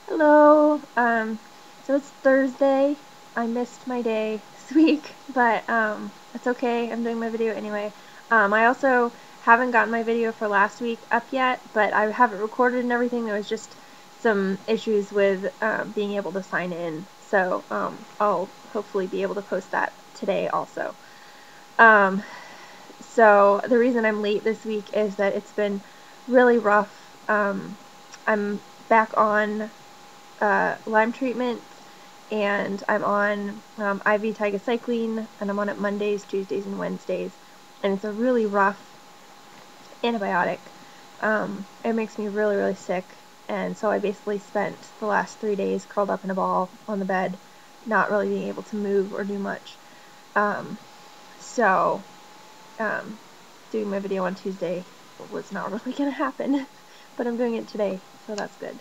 Hello. So it's Thursday. I missed my day this week, but it's okay. I'm doing my video anyway. I also haven't gotten my video for last week up yet, but I have it recorded and everything. There was just some issues with being able to sign in, so I'll hopefully be able to post that today also. So the reason I'm late this week is that it's been really rough. I'm back on Lyme treatment, and I'm on IV tigecycline, and I'm on it Mondays, Tuesdays, and Wednesdays, and it's a really rough antibiotic. It makes me really, really sick, and so I basically spent the last 3 days curled up in a ball on the bed, not really being able to move or do much. So doing my video on Tuesday was not really going to happen, but I'm doing it today, so that's good.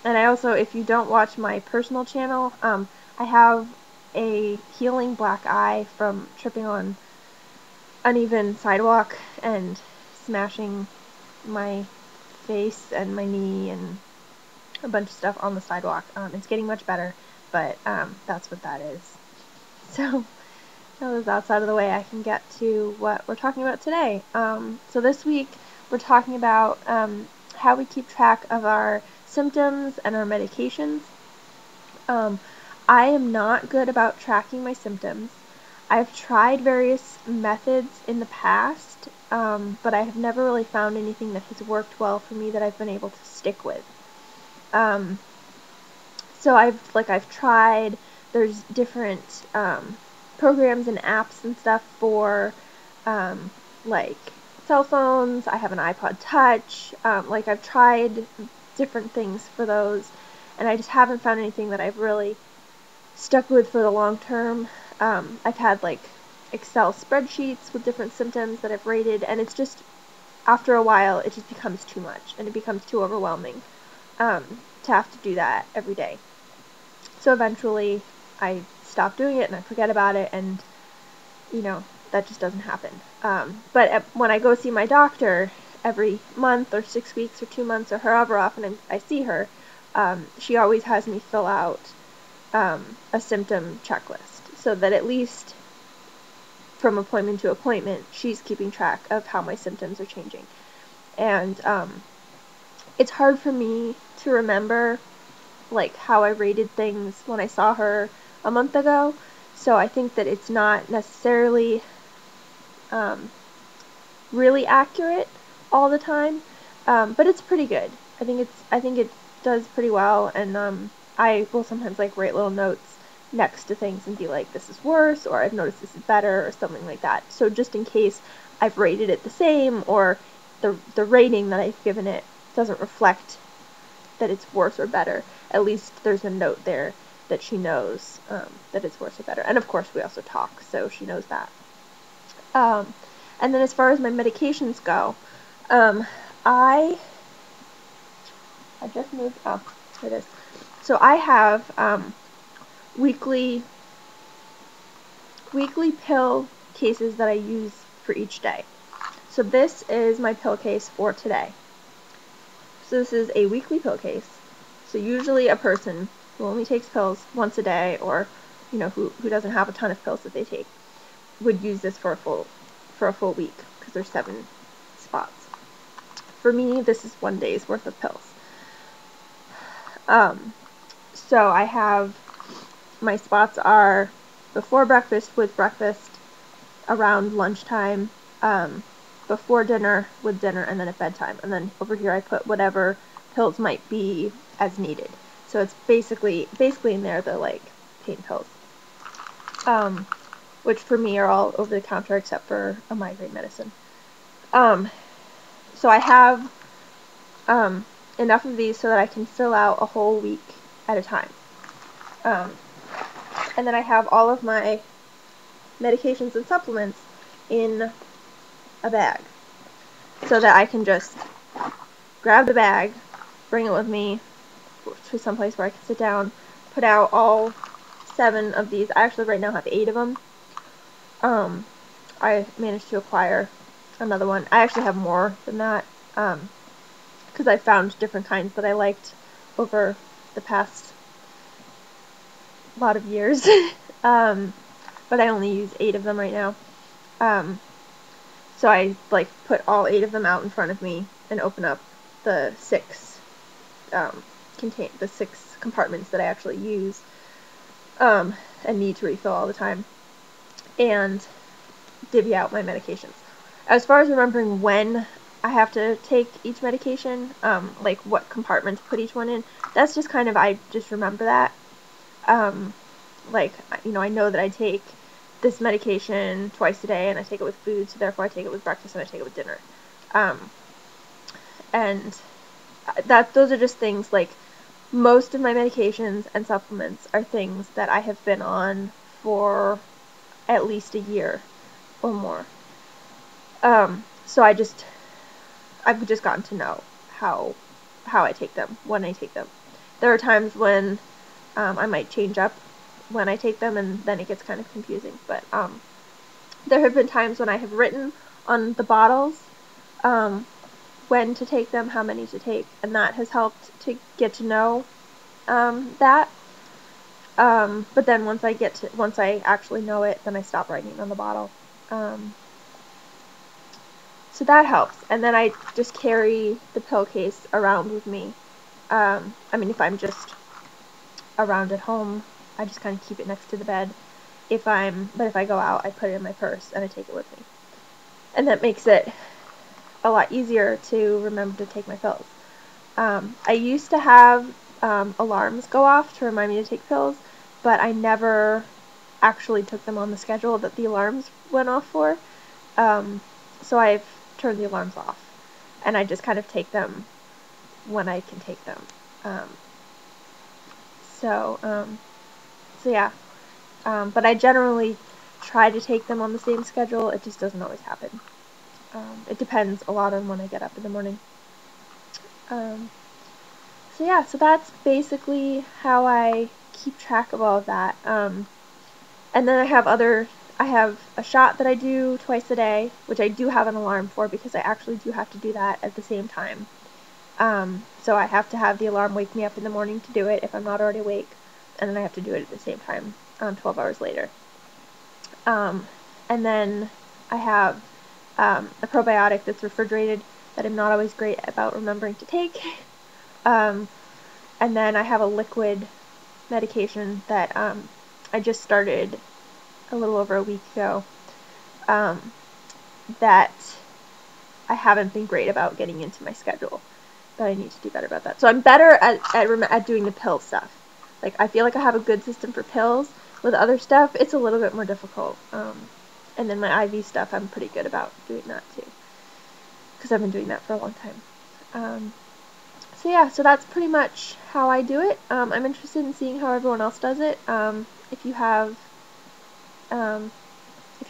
And I also, if you don't watch my personal channel, I have a healing black eye from tripping on uneven sidewalk and smashing my face and my knee and a bunch of stuff on the sidewalk. It's getting much better, but that's what that is. So now that that's out of the way, I can get to what we're talking about today. So this week we're talking about how we keep track of our symptoms and our medications. I am not good about tracking my symptoms. I've tried various methods in the past, but I have never really found anything that has worked well for me that I've been able to stick with. So I've tried. There's different programs and apps and stuff for like cell phones. I have an iPod Touch. I've tried different things for those, and I just haven't found anything that I've really stuck with for the long term. I've had like Excel spreadsheets with different symptoms that I've rated, and it's just, after a while, it just becomes too much, and it becomes too overwhelming to have to do that every day. So eventually I stop doing it and I forget about it, and that just doesn't happen. But when I go see my doctor every month or 6 weeks or 2 months or however often I see her, she always has me fill out a symptom checklist, so that at least from appointment to appointment, she's keeping track of how my symptoms are changing. And it's hard for me to remember how I rated things when I saw her a month ago, so I think that it's not necessarily really accurate all the time, but it's pretty good. I think it does pretty well, and I will sometimes write little notes next to things and be like, this is worse, or I've noticed this is better, or something like that. So just in case I've rated it the same, or the rating that I've given it doesn't reflect that it's worse or better, at least there's a note there that she knows that it's worse or better. And of course we also talk, so she knows that. And then as far as my medications go, I just moved. Oh, here it is. So I have weekly pill cases that I use for each day. So this is my pill case for today. So this is a weekly pill case. So usually a person who only takes pills once a day, or who doesn't have a ton of pills that they take, would use this for a full week, because there's 7 spots. For me, this is 1 day's worth of pills. So I have, my spots are before breakfast with breakfast, around lunchtime, before dinner with dinner, and then at bedtime. And then over here I put whatever pills might be as needed. So it's basically in there the pain pills, which for me are all over the counter except for a migraine medicine. So I have enough of these so that I can fill out a whole week at a time. And then I have all of my medications and supplements in a bag, so that I can just grab the bag, bring it with me to someplace where I can sit down, put out all 7 of these. I actually right now have 8 of them. I managed to acquire another one. I actually have more than that, because I found different kinds that I liked over the past lot of years. But I only use 8 of them right now. So I like put all 8 of them out in front of me and open up the 6 compartments that I actually use and need to refill all the time, and divvy out my medications. As far as remembering when I have to take each medication, like what compartment to put each one in, that's just kind of, I just remember that. Like, you know, I know that I take this medication twice a day, and I take it with food, so therefore I take it with breakfast and I take it with dinner. And those are just things, like, most of my medications and supplements are things that I have been on for at least a year or more. So I've just gotten to know how I take them, when I take them. There are times when I might change up when I take them, and then it gets kind of confusing. But there have been times when I have written on the bottles when to take them, how many to take, and that has helped to get to know that. But then once I actually know it, then I stop writing on the bottle. So that helps. And then I just carry the pill case around with me. I mean, if I'm just around at home, I just kind of keep it next to the bed. But if I go out, I put it in my purse and I take it with me. And that makes it a lot easier to remember to take my pills. I used to have alarms go off to remind me to take pills, but I never actually took them on the schedule that the alarms went off for. So I've turned the alarms off, and I just kind of take them when I can take them. So yeah. But I generally try to take them on the same schedule. It just doesn't always happen. It depends a lot on when I get up in the morning. So yeah, so that's basically how I keep track of all of that. And then I have a shot that I do twice a day, which I do have an alarm for because I actually do have to do that at the same time. So I have to have the alarm wake me up in the morning to do it if I'm not already awake, and then I have to do it at the same time 12 hours later. And then I have a probiotic that's refrigerated that I'm not always great about remembering to take. And then I have a liquid medication that I just started a little over a week ago that I haven't been great about getting into my schedule, but I need to do better about that. So I'm better at doing the pill stuff. Like, I feel like I have a good system for pills. With other stuff, it's a little bit more difficult. And then my IV stuff, I'm pretty good about doing that too, because I've been doing that for a long time. So yeah, so that's pretty much how I do it. I'm interested in seeing how everyone else does it. If you have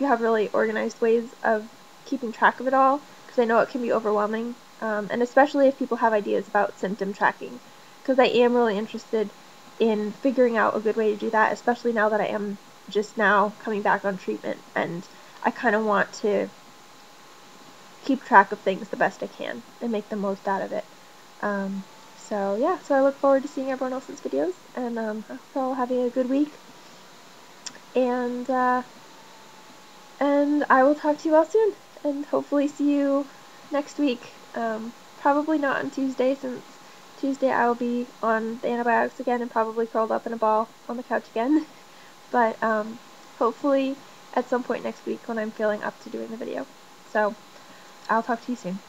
really organized ways of keeping track of it all, because I know it can be overwhelming, and especially if people have ideas about symptom tracking, because I am really interested in figuring out a good way to do that, especially now that I am just now coming back on treatment, and I kind of want to keep track of things the best I can and make the most out of it. So yeah, so I look forward to seeing everyone else's videos, and I hope you're all having a good week, and I will talk to you all soon, and hopefully see you next week. Probably not on Tuesday, since Tuesday I will be on the antibiotics again and probably curled up in a ball on the couch again. But hopefully at some point next week when I'm feeling up to doing the video. So I'll talk to you soon.